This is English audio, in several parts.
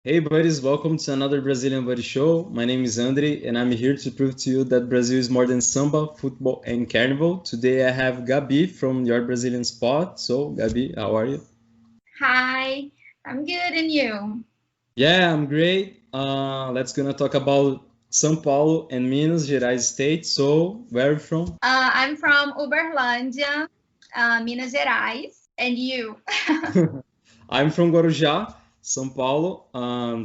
Hey buddies, welcome to another Brazilian Buddy Show. My name is Andrey and I'm here to prove to you that Brazil is more than samba, football, and carnival. Today I have Gabi from Your Brazilian Spot. So, Gabi, how are you? Hi, I'm good, and you? Yeah, I'm great. Let's gonna talk about São Paulo and Minas Gerais state. So, where are you from? I'm from Uberlândia, Minas Gerais, and you? I'm from Guarujá, São Paulo.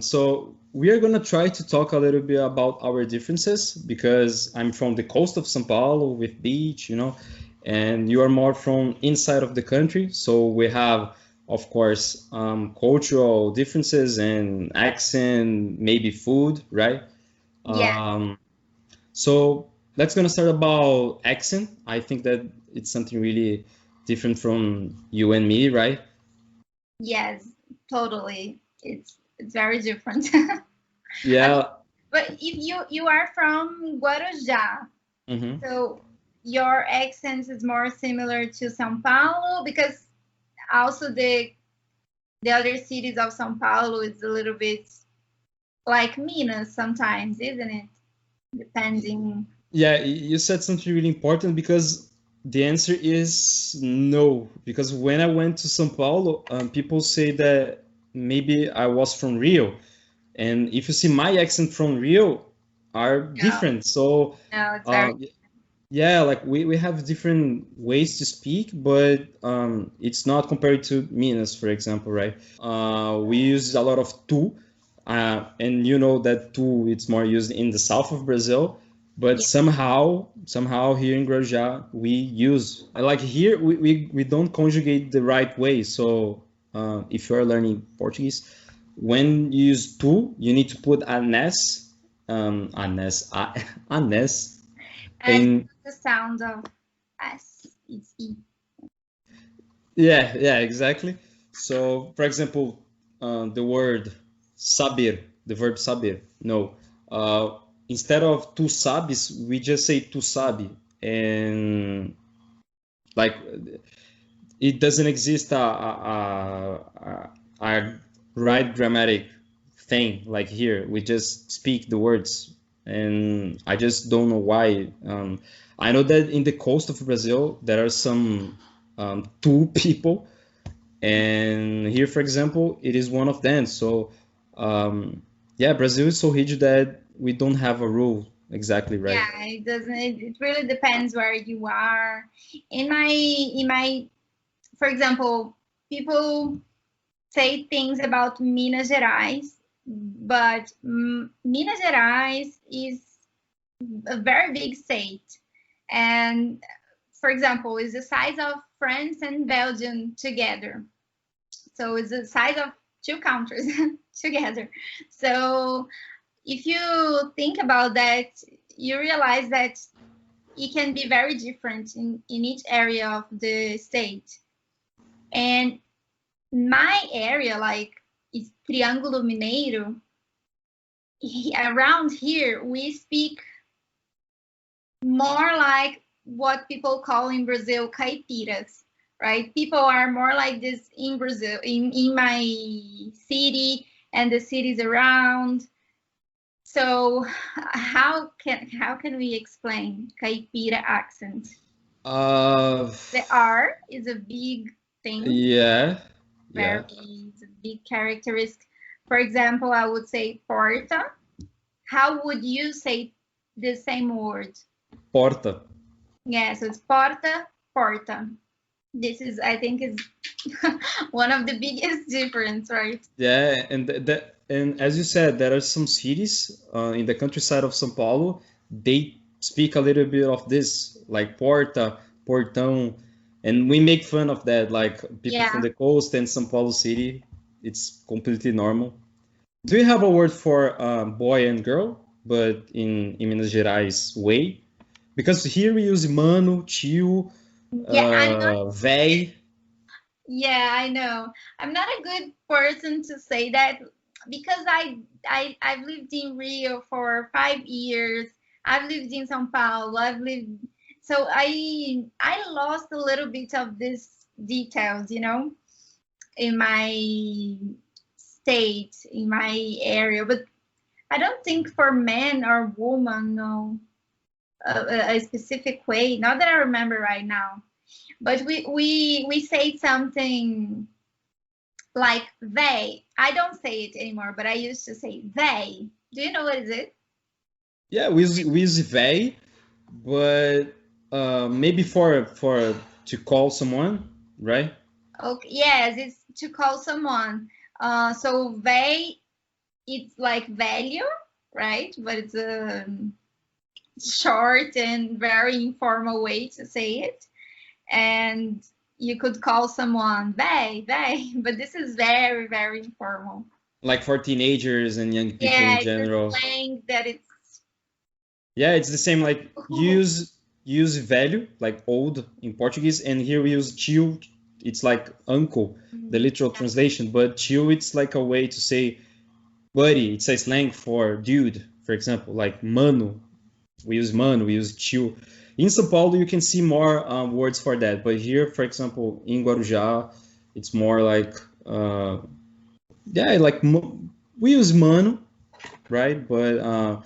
So we are gonna try to talk a little bit about our differences because I'm from the coast of São Paulo with beach, and you are more from inside of the country. So we have, of course, cultural differences and accent, maybe food, right? Yes, Um, so let's gonna start about accent. I think that it's something really different from you and me, right? yes, totally. It's very different. Yeah. But if you are from Guarujá, Mhm. so your accent is more similar to São Paulo because also the other cities of São Paulo is a little bit like Minas sometimes, isn't it? Depending. Yeah, you said something really important because the answer is no. Because when I went to São Paulo, people say that maybe I was from Rio, and if you see my accent from Rio, are No, different. So, no, it's very. uh, yeah, like we have different ways to speak, but it's not compared to Minas, for example, right? We use a lot of tu, and you know that tu it's more used in the south of Brazil, but Yeah. somehow here in Guarujá we use like here we don't conjugate the right way. So if you are learning Portuguese, when you use tu, you need to put anes It's in. the sound of S. It's E. Yeah, exactly. So, for example, the word saber, the verb saber. No, instead of tu sabes, we just say tu sabe, and like it doesn't exist a right grammatic thing like here. We just speak the words, and I just don't know why. I know that in the coast of Brazil there are some two people, and here, for example, it is one of them. So, um, yeah, Brazil is so huge that we don't have a rule exactly, right? Yeah, it doesn't. It really depends where you are. In my, for example, people say things about Minas Gerais, but Minas Gerais is a very big state, and for example, is the size of France and Belgium together. So it's the size of two countries together. So if you think about that, you realize that it can be very different in each area of the state. And my area, like is Triângulo Mineiro, around here we speak more like what people call in Brazil caipiras, right? People are more like this in Brazil, in my city and the cities around. So how can we explain caipira accent? Uh, The R is a big thing, yeah, very yeah. it's a big characteristic. For example, I would say porta. How would you say the same word? Porta. Yeah, so it's porta, porta. This is, I think, is one of the biggest difference, right? Yeah, and and as you said, there are some cities in the countryside of São Paulo. They speak a little bit of this, like Porta, Portão, and we make fun of that. Like people from Yeah. the coast and São Paulo city, it's completely normal. Do you have a word for boy and girl, but in Minas Gerais way? Because here we use mano, tio, Yeah, I'm not. véi. Yeah, I know. I'm not a good person to say that because I've lived in Rio for 5 years. I've lived in São Paulo. I've lived, so I lost a little bit of these details, in my state in my area, but I don't think for men or women, no, a specific way. Not that I remember right now, but we say something like they. I don't say it anymore, but I used to say they. Do you know what is it? Yeah, we use they, but maybe for to call someone, right? Okay, yes, it's to call someone. So they, it's like value, right? But it's a short and very informal way to say it. And you could call someone they, but this is very, very informal. Like for teenagers and young people in Yeah, it's a general. slang that it's Yeah, it's the same. Like use velho, like old in Portuguese, and here we use tio. It's like uncle, the literal translation. But tio, it's like a way to say buddy. It's a slang for dude, for example, like mano. We use mano, we use tio. In São Paulo, you can see more words for that. But here, for example, in Guarujá, it's more like yeah, like we use mano, right? But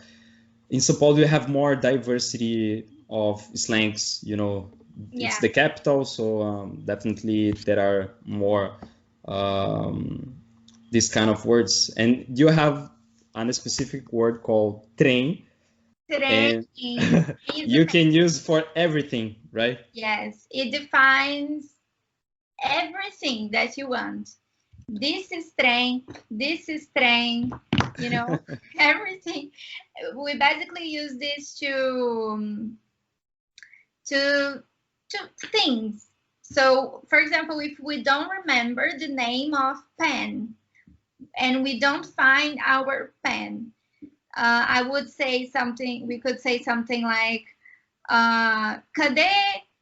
in São Paulo, you have more diversity of slangs. You know, yeah. it's the capital, so definitely there are more um, these kind of words. And you have a specific word called trem, and you can use for everything, right? Yes, it defines everything that you want. This is train, you know, everything. We basically use this to things. So, for example, if we don't remember the name of pen and we don't find our pen, I would say something. We could say something like, cadê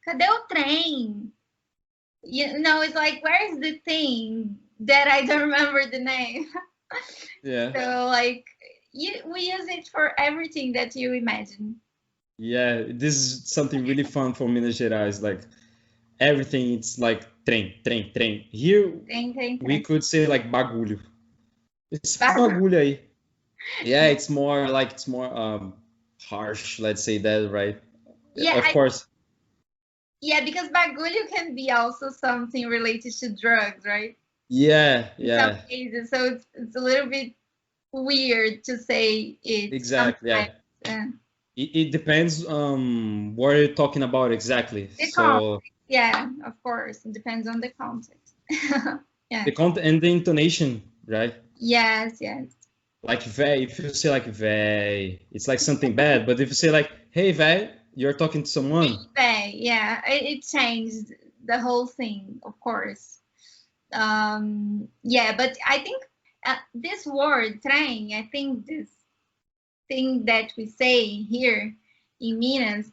o trem? You know, it's like, where's the thing that I don't remember the name? Yeah. So like, we use it for everything that you imagine. Yeah, this is something really fun for Minas Gerais. Like everything, it's like trem, trem, trem. Here we could say like bagulho. It's bagulho aí. Yeah, it's more like it's more harsh. Let's say that, right? Yeah, of course. Yeah, because bagulho can be also something related to drugs, right? Yeah, in some cases, so it's a little bit weird to say it. Exactly. Yeah. It depends what you're talking about exactly. So yeah, of course, it depends on the context. Yeah. The content and the intonation, right? Yes. Like véi, if you say like véi, it's like something bad. But if you say like, hey véi, you're talking to someone. Véi, yeah, it changed the whole thing, of course. Yeah, but I think this word trem, I think this thing that we say here in Minas,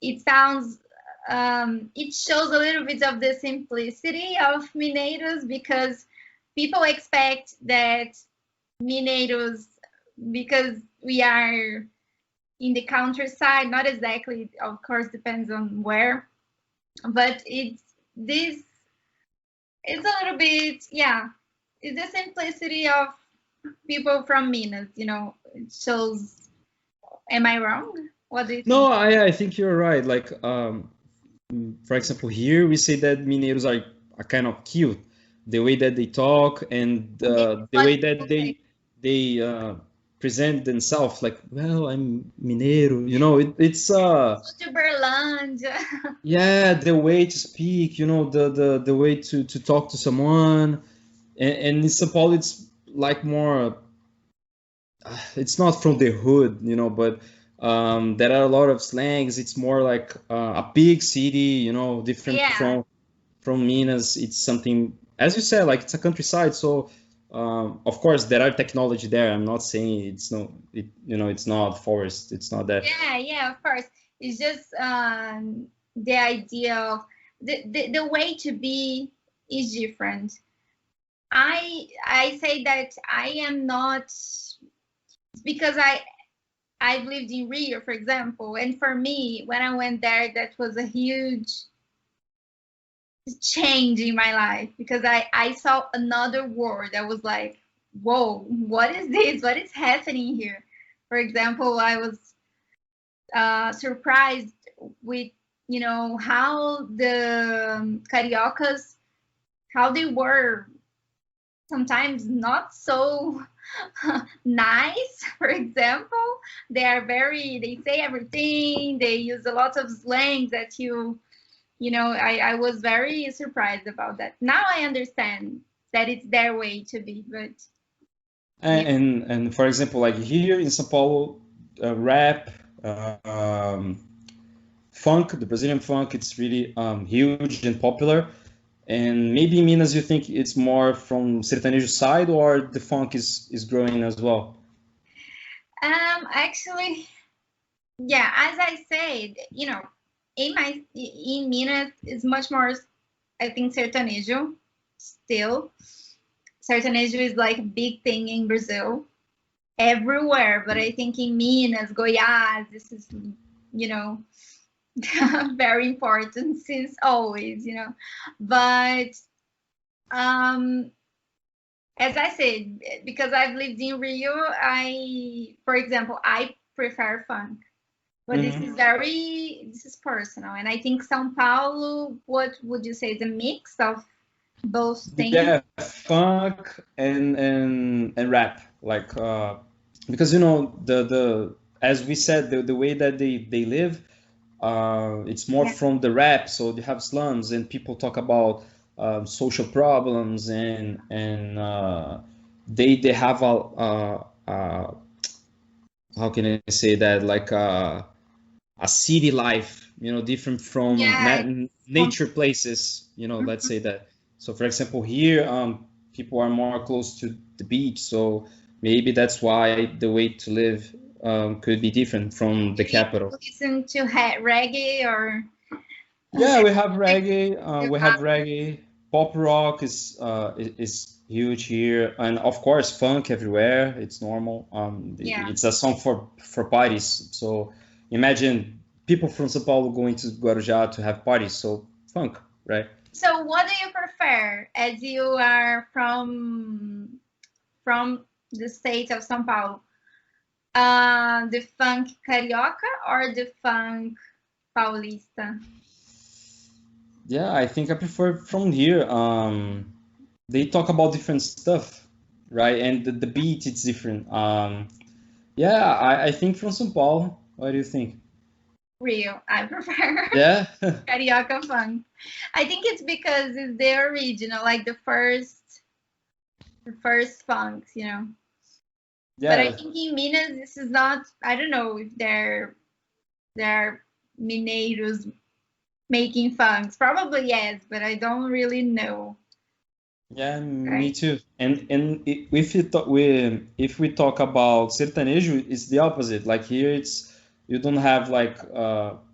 it sounds, it shows a little bit of the simplicity of Mineiros, because people expect that Mineiros, because we are in the countryside, not exactly, of course, depends on where, but it's this, it's a little bit, yeah, it's the simplicity of people from Minas, you know, it shows. Am I wrong? What do you think? No, I think you're right. Like, for example, here we say that Mineiros are kind of cute, the way that they talk and the way that they present themselves. Like, well, I'm Mineiro, you know. It's Uberlândia. Yeah, the way to speak, you know, the way to talk to someone, and in São Paulo, it's like more. It's not from the hood, you know, but there are a lot of slangs. It's more like a big city, you know, different from Minas. It's something, as you said, like it's a countryside. So of course there are technology there. I'm not saying it's no, you know, it's not forest. It's not that. Yeah, of course. It's just the idea of the way to be is different. I say that I am not, because I've lived in Rio, for example, and for me, when I went there, that was a huge change in my life, because I saw another world. I was like, whoa, what is this? What is happening here? For example, I was surprised with, you know, how the cariocas, how they were sometimes not so nice. For example, they say everything, they use a lot of slangs that you know, I was very surprised about that. Now I understand that it's their way to be, but yeah. And for example, like here in São Paulo, rap, uh, um, funk, the Brazilian funk, it's really huge and popular. And maybe in Minas, you think it's more from sertanejo side, or the funk is growing as well? Actually, yeah, as I said, you know, in Minas is much more, I think, sertanejo still. Sertanejo is like a big thing in Brazil, everywhere, but I think in Minas, Goiás, this is, you know, very important since always, you know. But as I said, because I've lived in Rio, for example, I prefer funk. But this is this is personal. And I think São Paulo, what would you say, is a mix of both things? Yeah, funk and rap, like because you know the as we said, the way that they live, it's more Yeah. from the rap. So they have slums and people talk about social problems and they have a how can I say that, like a city life, you know, different from Yeah, nature places, you know, let's say that. So, for example, here, people are more close to the beach, so maybe that's why the way to live could be different from the capital. listen to reggae or Yeah, we have reggae, pop rock is huge here, and of course, funk everywhere. It's normal. yeah. It's a song for parties. So imagine people from São Paulo going to Guarujá to have parties. So funk, right? So what do you prefer, as you are from the state of São Paulo? The funk carioca or the funk paulista? Yeah, I think I prefer from here. They talk about different stuff, right? And the beat it's different. Yeah, I think from São Paulo. What do you think? Real, I prefer Yeah. carioca funk. I think it's because it's the original, like the first funks, you know. But I Yeah. think in Minas, this is not. I don't know if they're mineiros making funks. Probably yes, but I don't really know. Yeah, me Right? too. If we talk about sertanejo, it's the opposite. Like here, it's you don't have like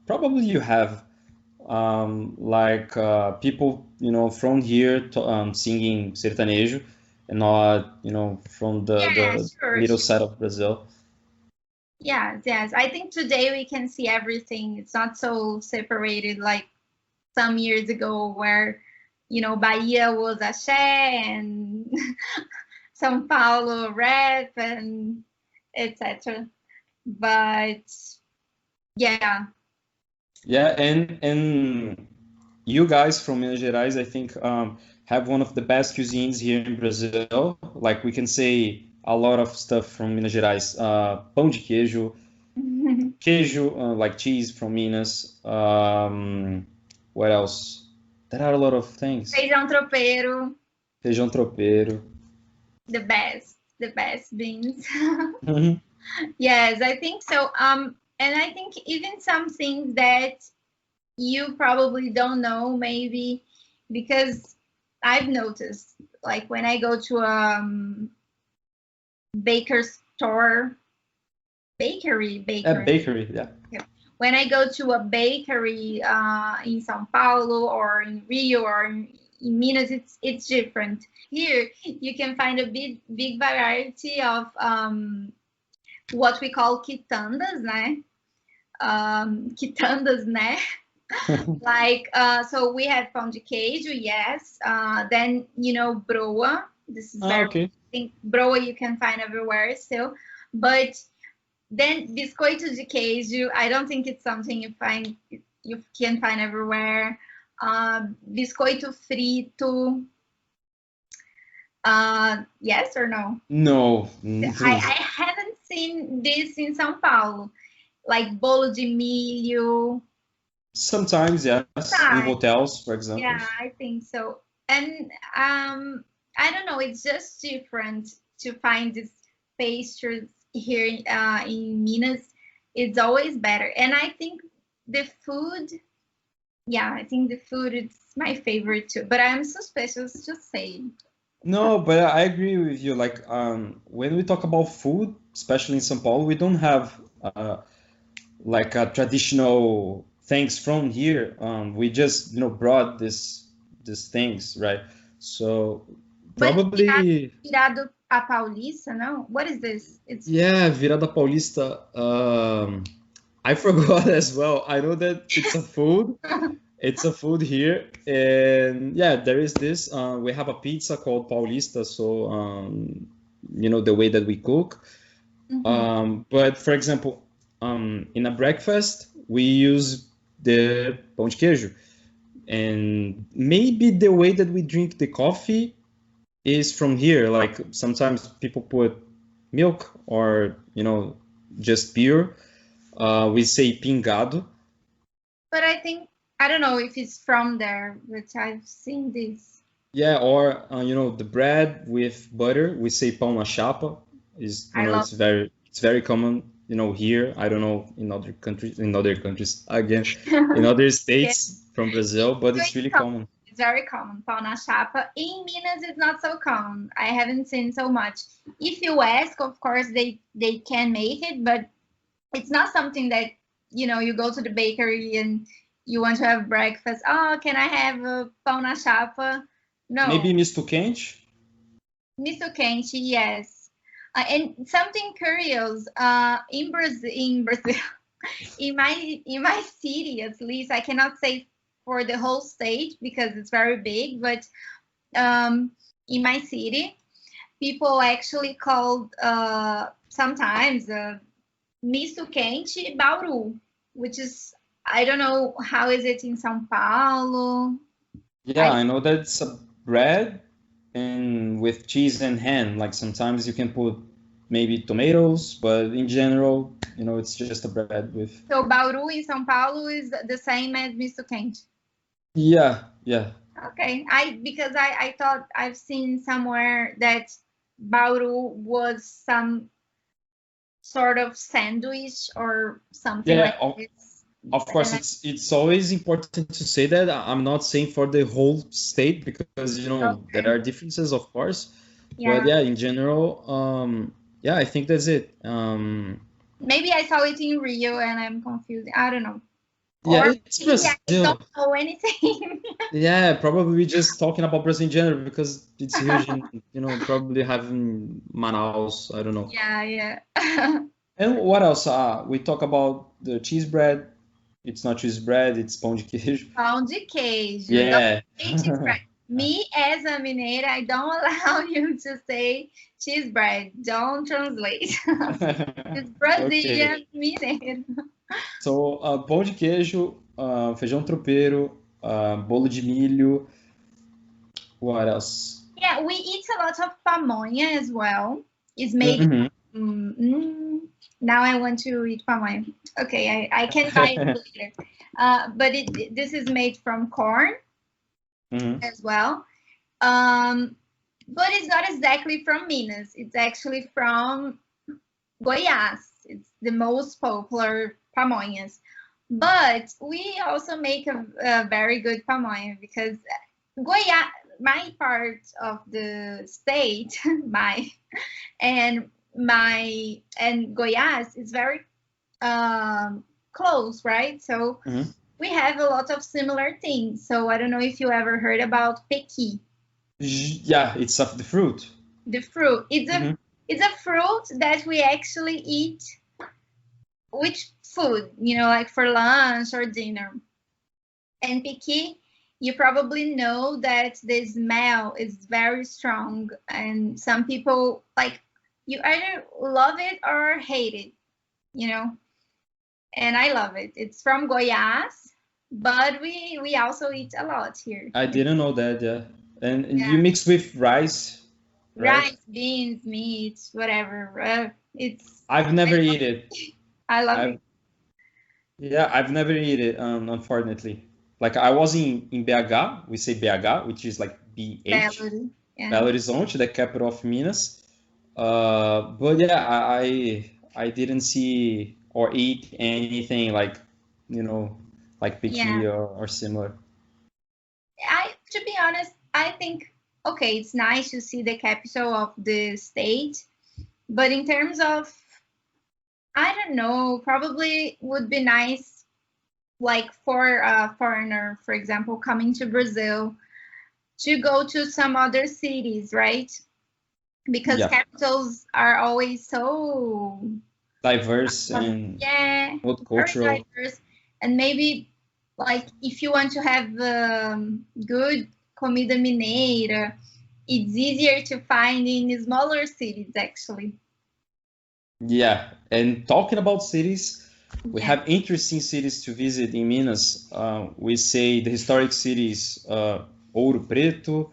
probably you have like people you know from here singing sertanejo and not you know from Yeah, the sure. middle side of Brazil. Yes, yes. I think today we can see everything. It's not so separated like some years ago where, you know, Bahia was axé and São Paulo rap and etc. But yeah, Yeah, and you guys from Minas Gerais, I think, have one of the best cuisines here in Brazil. Like we can say a lot of stuff from Minas Gerais. Pão de queijo, queijo, like cheese from Minas. What else? There are a lot of things. feijão tropeiro, Feijão tropeiro. the best beans. Mhm. Yes, I think so. And I think even some things that you probably don't know, maybe because I've noticed, like when I go to a baker store, bakery. Bakery, yeah. When I go to a bakery in São Paulo or in Rio or in Minas, it's different. Here you can find a big variety of what we call quitandas, né? Quitandas, né? Like so we have pão de queijo, yes. Then you know broa. This is very, Okay. I think broa you can find everywhere still. But then biscoito de queijo, I don't think it's something you can find everywhere. Biscoito frito. Yes or no? No. I haven't seen this in São Paulo. Like bolo de milho. Sometimes, yes, in hotels, for example. Yeah, I think so. And I don't know, it's just different to find these pastries here in Minas. It's always better. And I think the food, yeah, I think the food is my favorite too. But I'm suspicious to say. No, but I agree with you. Like, when we talk about food, especially in São Paulo, we don't have like a traditional things from here. We just, brought these things, right? So But probably, virado a Paulista, no? What is this? It's yeah, virada paulista. I forgot as well. I know that it's a food. It's a food here, and yeah, there is this. We have a pizza called Paulista, so the way that we cook. But for example, in a breakfast, we use the pão de queijo, and maybe the way that we drink the coffee is from here. Like sometimes people put milk or just pure. We say pingado. But I don't know if it's from there, but I've seen this. Yeah, or the bread with butter, we say pão na chapa. It's very common, here. I don't know in other countries, again, in other states from Brazil, but it's really common. It's very common, pão na chapa. In Minas, it's not so common. I haven't seen so much. If you ask, of course, they can make it, but it's not something that you go to the bakery and you want to have breakfast. Oh, can I have a pão na chapa? No. Maybe misto quente? Misto quente, yes. And something curious, in Brazil, in my city at least, I cannot say for the whole state because it's very big, but in my city, people actually called sometimes misto quente Bauru, which is, I don't know how is it in São Paulo. Yeah, I know that it's a bread and with cheese and ham. Like sometimes you can put maybe tomatoes, but in general, it's just a bread with. So Bauru in São Paulo is the same as misto quente. Yeah. Okay, because I thought I've seen somewhere that Bauru was some sort of sandwich or something like this. Of course, it's always important to say that. I'm not saying for the whole state because there are differences, of course. Yeah. But yeah, in general, yeah, I think that's it. Maybe I saw it in Rio and I'm confused. I don't know. Yeah, it's Brazil. I don't know anything. Yeah, probably we're just talking about Brazil in general because it's huge in, probably having Manaus, I don't know. Yeah. And what else? We talk about the cheese bread. It's not cheese bread, it's pão de queijo. Pão de queijo. Yeah. Cheese bread. Me, as a mineira, I don't allow you to say cheese bread. Don't translate. It's Brazilian mineiro. So, pão de queijo, feijão tropeiro, bolo de milho. What else? Yeah, we eat a lot of pamonha as well. It's made. Now I want to eat pamonha. Okay, I can buy it later. But this is made from corn as well. But it's not exactly from Minas. It's actually from Goiás. It's the most popular pamonhas. But we also make a very good pamonha because Goiás, my part of the state, and Goiás is very close, right? So we have a lot of similar things. So I don't know if you ever heard about pequi. Yeah, it's of the fruit. The fruit. It's a fruit that we actually eat with food, like for lunch or dinner. And pequi you probably know that the smell is very strong, and some people like you either love it or hate it, you know. And I love it. It's from Goiás, but we also eat a lot here. I didn't know that. Yeah, and Yeah, you mix with rice, right? rice, beans, meat, whatever. It's I've never eat it. I love I've it. Yeah, I've never eat it. Unfortunately, like I was in BH. We say BH, which is like BH, Belo, yeah. Belo Horizonte, the capital of Minas. But yeah, I didn't see or eat anything like, you know, like Yeah. piqui or similar. To be honest, I think okay, it's nice to see the capital of the state, but in terms of I don't know, probably would be nice like for a foreigner, for example, coming to Brazil to go to some other cities, right? Because Yeah, capitals are always so diverse and yeah, very multicultural. diverse, and maybe like if you want to have good comida mineira, it's easier to find in smaller cities actually. Yeah, and talking about cities, we Yeah, have interesting cities to visit in Minas. We say the historic cities, Ouro Preto,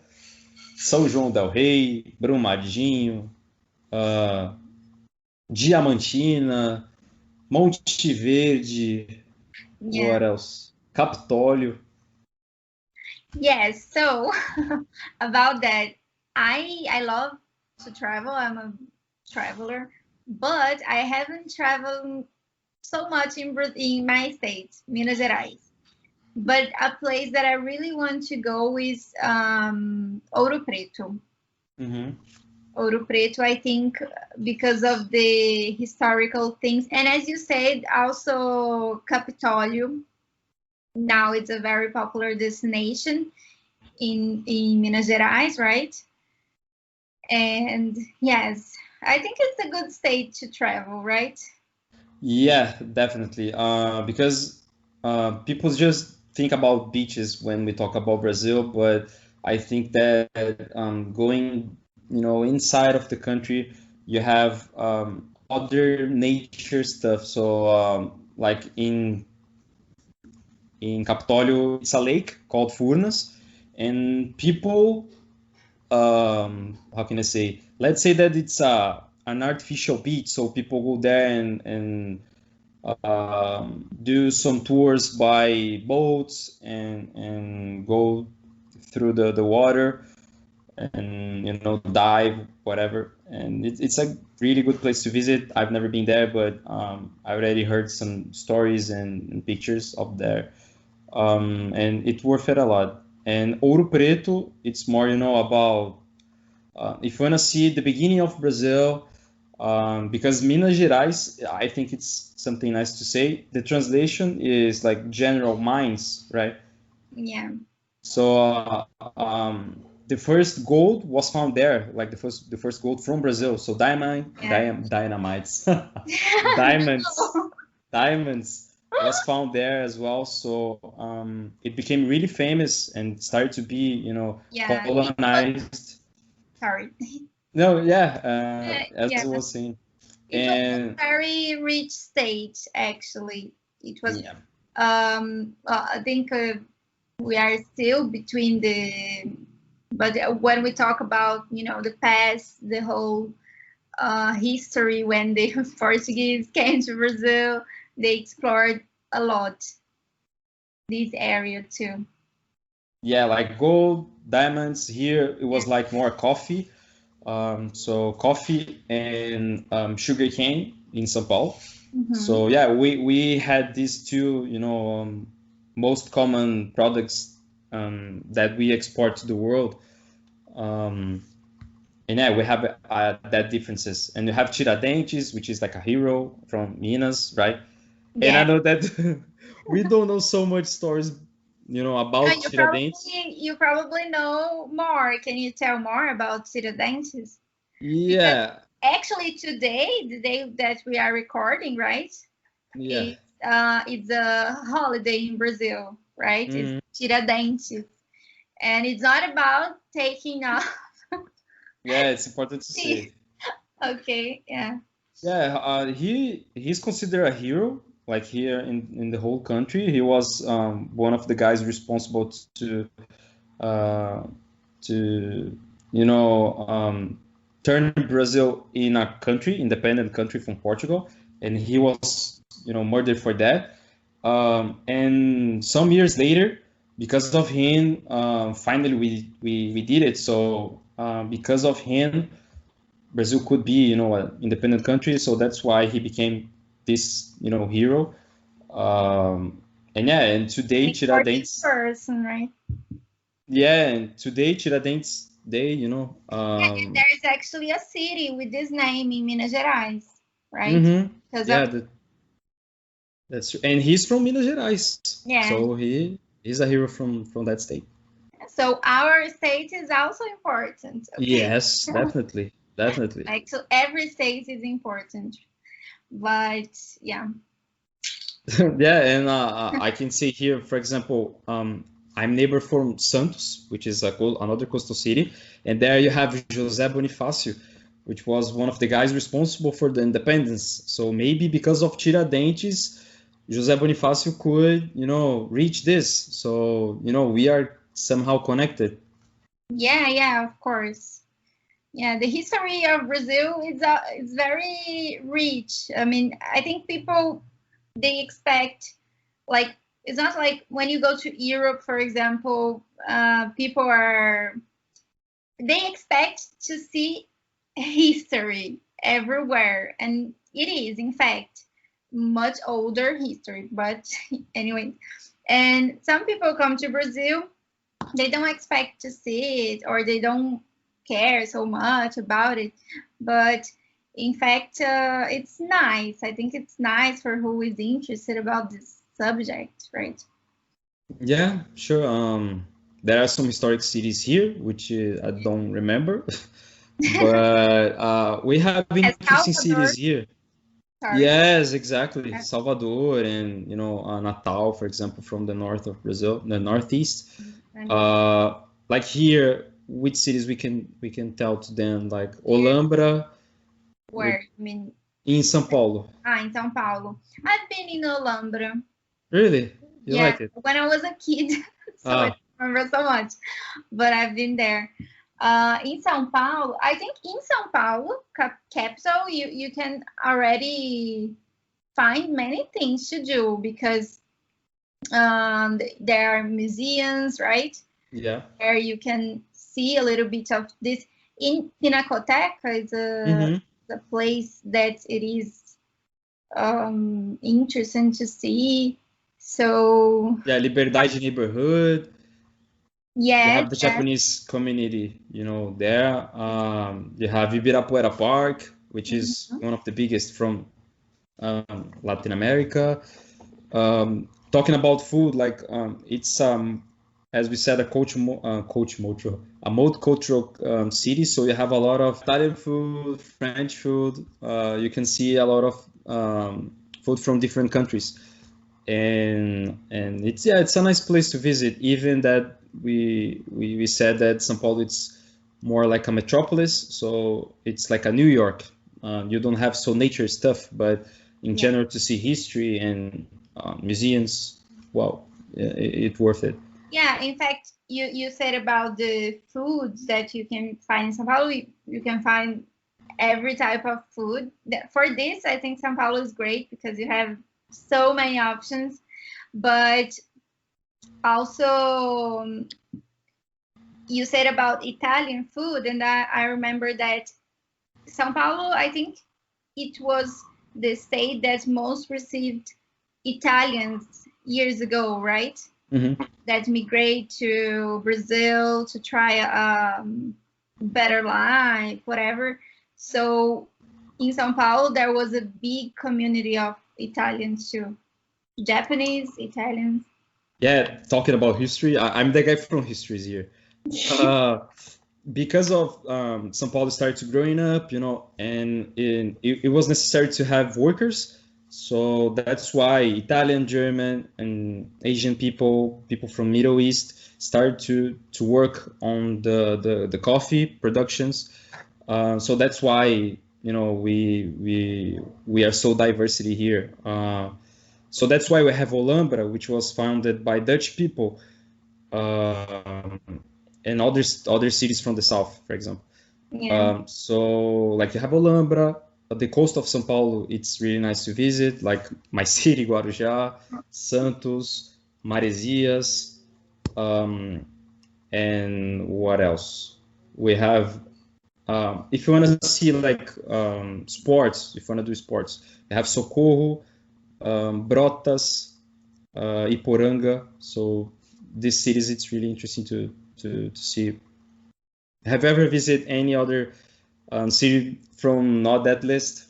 São João del Rei, Brumadinho, uh, Diamantina, Monte Verde, yeah, what else? Capitólio. yes. So about that, I love to travel. I'm a traveler, but I haven't traveled so much in my state, Minas Gerais. But a place that I really want to go is Ouro Preto. Mhm. Ouro Preto, I think, because of the historical things, and as you said, also Capitólio. Now it's a very popular destination in Minas Gerais, right? And yes, I think it's a good state to travel, right? Yeah, definitely. Because people just think about beaches when we talk about Brazil, but I think that going, inside of the country, you have other nature stuff. So, like in Capitólio, it's a lake called Furnas, and people, how can I say? Let's say that it's an artificial beach, so people go there and do some tours by boats and go through the water and dive whatever, and it's a really good place to visit. I've never been there, but I already heard some stories and pictures of there, and it's worth it a lot. And Ouro Preto, it's more about if you want to see the beginning of Brazil, because Minas Gerais, I think it's something nice to say. The translation is like general mines, right? Yeah. So the first gold was found there, like the first gold from Brazil. So Yeah. dynamites, diamonds, diamonds was found there as well. So it became really famous and started to be, Yeah. colonized. Sorry. No, yeah, as Yeah. I was saying, It was a and very rich state, actually. It was, yeah, I think we are still between but when we talk about, the past, the whole history when the Portuguese came to Brazil, they explored a lot this area too. yeah, like gold, diamonds. Here it was like more coffee. So coffee and sugar cane in São Paulo. Mm-hmm. So yeah, we had these two, most common products that we export to the world. Um, and yeah, we have that differences. And you have Tiradentes, which is like a hero from Minas, right? And Yeah. I know that we don't know so much stories, about You Tiradentes. probably know more. Can you tell more about Tiradentes? Because Yeah, actually today, the day that we are recording, right? yeah. It's it's a holiday in Brazil, right? It's Tiradentes. And it's not about taking off. Yeah, it's important to say. Okay, yeah. Yeah, he's considered a hero, like here in the whole country. He was one of the guys responsible uh, to turn Brazil in a country, independent country from Portugal, and he was murdered for that. And some years later, because of him, finally we did it. So because of him, Brazil could be an independent country. So that's why he became this hero. And yeah, and today For this Tiradentes, person, right? yeah, and today Tiradentes Day, Yeah, and there is actually a city with this name in Minas Gerais, right? Because yeah, of that's true. And he's from Minas Gerais, yeah. so he's a hero from that state. So our state is also important. Okay? Yes, definitely, definitely. Like, so every state is important, but yeah. Yeah, and I can say here, for example, I'm neighbor from Santos, which is another coastal city, and there you have José Bonifácio, which was one of the guys responsible for the independence. So maybe because of Tiradentes, José Bonifácio could, reach this. So, we are somehow connected. Yeah, of course. Yeah, the history of Brazil is very rich. I mean, I think people they expect like it's not like when you go to Europe, for example, people they expect to see history everywhere, and it is in fact much older history. But anyway, and some people come to Brazil, they don't expect to see it or they don't care so much about it, but in fact it's nice. I think it's nice for who is interested about this subject, right? Yeah, sure. There are some historic cities here, which I don't remember, but we have As interesting Salvador, cities here. sorry. Yes, exactly. Salvador and Natal, for example, from the north of Brazil, the northeast. Like here, which cities we can tell to them, like Olambra, Where? I mean, in São Paulo. in São Paulo. I've been in Olambra. Really? You Yeah, like it? when I was a kid, so I don't remember so much, but I've been there. In São Paulo, I think in São Paulo, capital, you can already find many things to do because there are museums, right? Yeah. Where you can see a little bit of this. In Pinacoteca is a place that it is interesting to see. So yeah, Liberdade neighborhood. yeah, You have the Japanese community, there. You have Ibirapuera Park, which is one of the biggest from Latin America. Talking about food, like it's as we said, a multicultural city. So you have a lot of Italian food, French food. You can see a lot of food from different countries, and it's a nice place to visit. Even that we said that São Paulo it's more like a metropolis, so it's like a New York. You don't have so nature stuff, but in general to see history and museums, wow, it's worth it. Yeah, in fact, you said about the foods that you can find in São Paulo. You can find every type of food. For this, I think São Paulo is great because you have so many options. But also, you said about Italian food, and I remember that São Paulo, I think it was the state that most received Italians years ago, right? That migrate to Brazil to try a better life, whatever. So in São Paulo, there was a big community of Italians too. Japanese, Italians. Yeah, talking about history, I'm the guy from histories here. Because of São Paulo started growing up, and it was necessary to have workers. So that's why Italian, German, and Asian people, people from Middle East, start to work on the coffee productions. So that's why we are so diversity here. So that's why we have Olambra, which was founded by Dutch people, um, and other cities from the south, for example. Yeah. So like you have Olambra, the coast of São Paulo, it's really nice to visit, like my city, Guarujá, Santos, Maresias, um, and what else? We have, if you want to see like sports, if you want to do sports, we have Socorro, Brotas, Iporanga. So these cities, it's really interesting to see. Have you ever visited any other city from not that list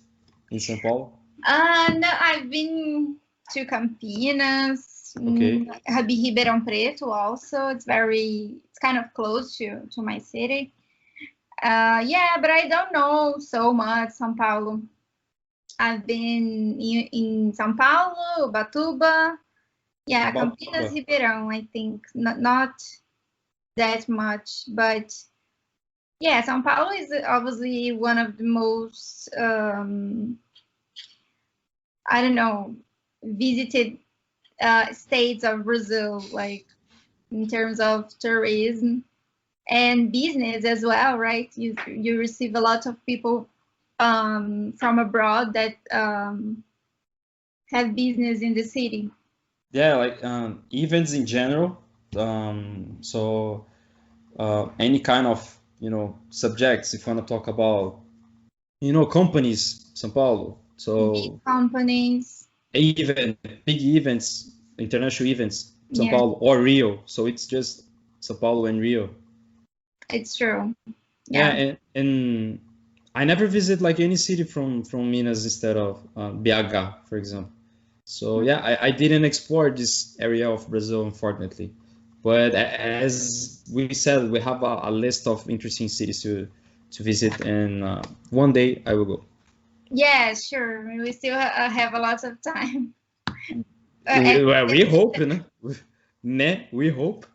in São Paulo? No, I've been to Campinas, Okay. Ribeirão Preto also. It's kind of close to my city. Yeah, but I don't know so much São Paulo. I've been in São Paulo, Ubatuba. Yeah, Campinas, Ubatuba. Ribeirão, I think. Not that much, but yeah, São Paulo is obviously one of the most, I don't know, visited states of Brazil, like in terms of tourism and business as well, right? You receive a lot of people from abroad that have business in the city. Yeah, like events in general. So any kind of subjects. If you want to talk about companies, São Paulo. Big So companies. even big events, international events, São Yeah, Paulo or Rio. So it's just São Paulo and Rio. it's true. Yeah, Yeah. and I never visit like any city from Minas instead of BH, for example. So yeah, I didn't explore this area of Brazil, unfortunately. But as we said, we have a list of interesting cities to visit, and one day I will go. Yeah, sure. We still have a lot of time. We hope, né? We hope.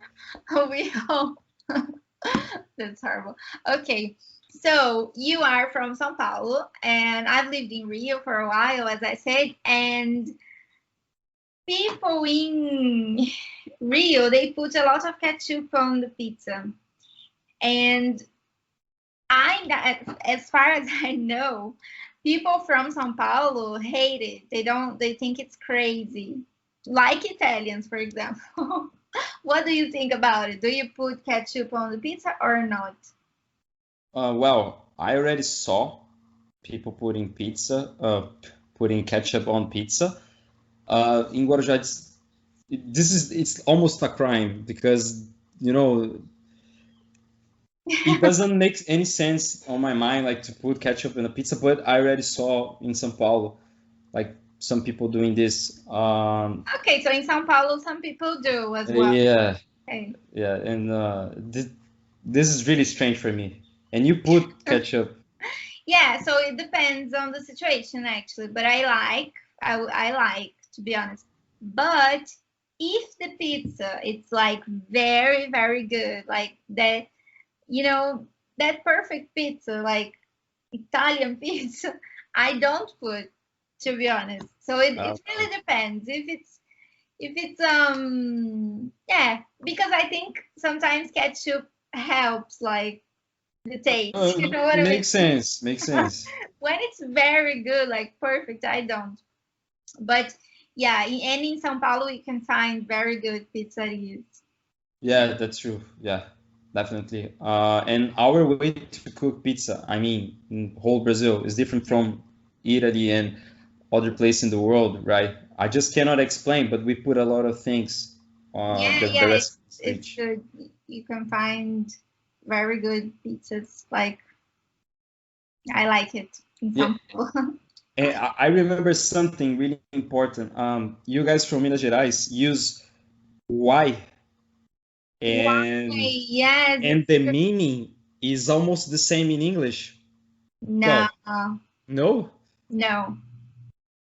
We hope. That's horrible. Okay, so you are from São Paulo, and I've lived in Rio for a while, as I said, and people in Rio, they put a lot of ketchup on the pizza. And as far as I know, people from São Paulo hate it. They think it's crazy. Like Italians, for example. What do you think about it? Do you put ketchup on the pizza or not? Well, I already saw people putting ketchup on pizza. In Guarujá, it's almost a crime because it doesn't make any sense on my mind like to put ketchup in a pizza. But I already saw in São Paulo like some people doing this. Okay, so in São Paulo, some people do as well. Yeah, Okay. yeah, and this is really strange for me. And you put ketchup. Yeah, so it depends on the situation actually, but I like, to be honest. But if the pizza it's like very very good, like that, that perfect pizza, like Italian pizza, I don't put, to be honest. So it really depends if it's yeah, because I think sometimes ketchup helps like the taste. You know what I mean? Makes sense. Makes sense. When it's very good, like perfect, I don't. But yeah, in São Paulo, you can find very good pizzerias. Yeah, that's true. Yeah, definitely. And our way to cook pizza, I mean, in whole Brazil, is different from Italy and other place in the world, right? I just cannot explain, but we put a lot of things Yeah, the yeah, recipe it's page. good. You can find very good pizzas. Like I like it in Yeah, São Paulo. and I remember something really important. You guys from Minas Gerais use why, Why? and Yes, and the meaning is almost the same in English. no, Well, no? no.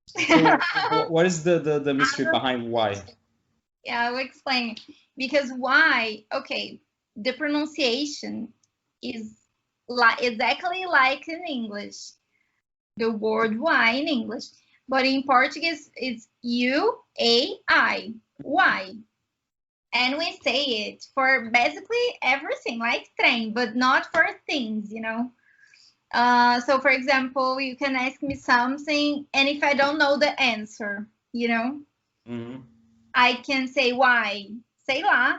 So what is the mystery behind why? Yeah, I'll explain. Because why? Okay, the pronunciation is exactly like in English, the word why in English, but in Portuguese it's U-A-I, why. And we say it for basically everything, like train, but not for things, you know. So, for example, you can ask me something, and if I don't know the answer, you know, Mm-hmm. I can say why. Sei lá.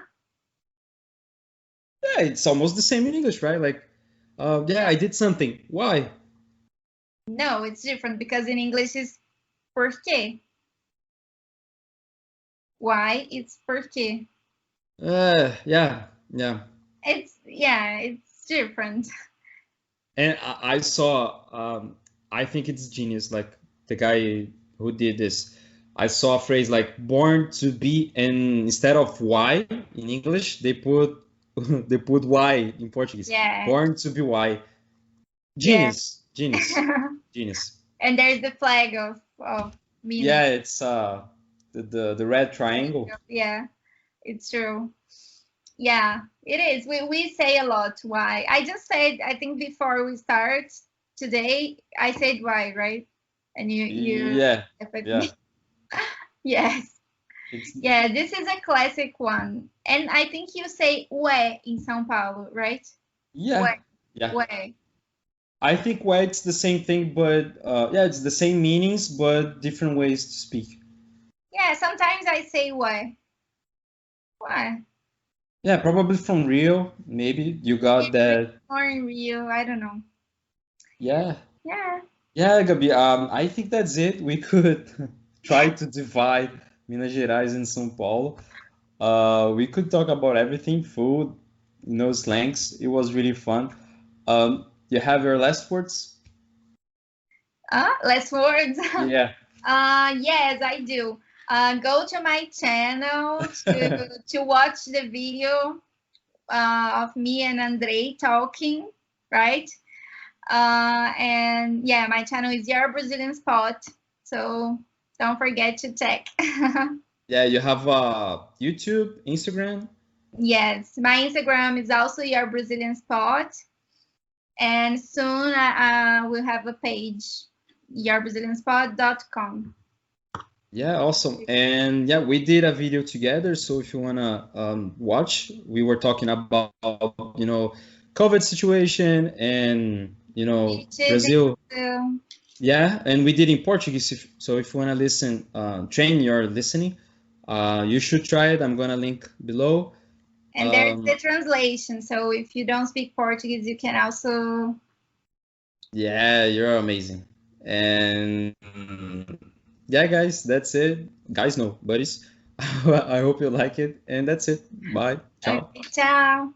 Yeah, it's almost the same in English, right? Like, yeah, I did something. Why? No, it's different because in English it's por quê. Why? It's por quê. Yeah, yeah. It's different. And I saw, I think it's genius. Like the guy who did this, I saw a phrase like "born to be," and instead of "why" in English, they put they put "why" in Portuguese. Yeah, Born to be why. yeah. Genius, genius, genius. And there's the flag of Yeah, Minas. it's the red triangle. Yeah, it's true. Yeah, it is. We say a lot why. I just said, I think before we start today, I said why, right? And you Yeah, laughed at me. yeah. Yes. It's Yeah, this is a classic one. And I think you say ué in São Paulo, right? Ué, yeah, yeah. ué. I think why it's the same thing, but yeah, it's the same meanings, but different ways to speak. Yeah, sometimes I say ué. Why? Yeah, probably from Rio, maybe you got Maybe that. more in Rio, I don't know. Yeah, Yeah. yeah, Gabi. I think that's it. We could try to divide Minas Gerais and São Paulo. We could talk about everything, food, slangs. It was really fun. You have your last words? Less words. Yeah. Yes, I do. Go to my channel to watch the video of me and Andrey talking, right? And yeah, my channel is YourBrazilianSpot, so don't forget to check. Yeah, you have YouTube, Instagram. Yes, my Instagram is also YourBrazilianSpot, and soon I will have a page, yourbrazilianspot.com. Yeah, awesome. And yeah, we did a video together. So if you wanna watch, we were talking about, COVID situation and, YouTube, Brazil. Instagram. Yeah, and we did in Portuguese. So if you wanna listen, train your listening, you should try it. I'm gonna link below. And there's the translation. So if you don't speak Portuguese, you can also. Yeah, you're amazing. And yeah, guys, that's it. Guys, no, buddies. I hope you like it. And that's it. Bye. Ciao. Okay, ciao.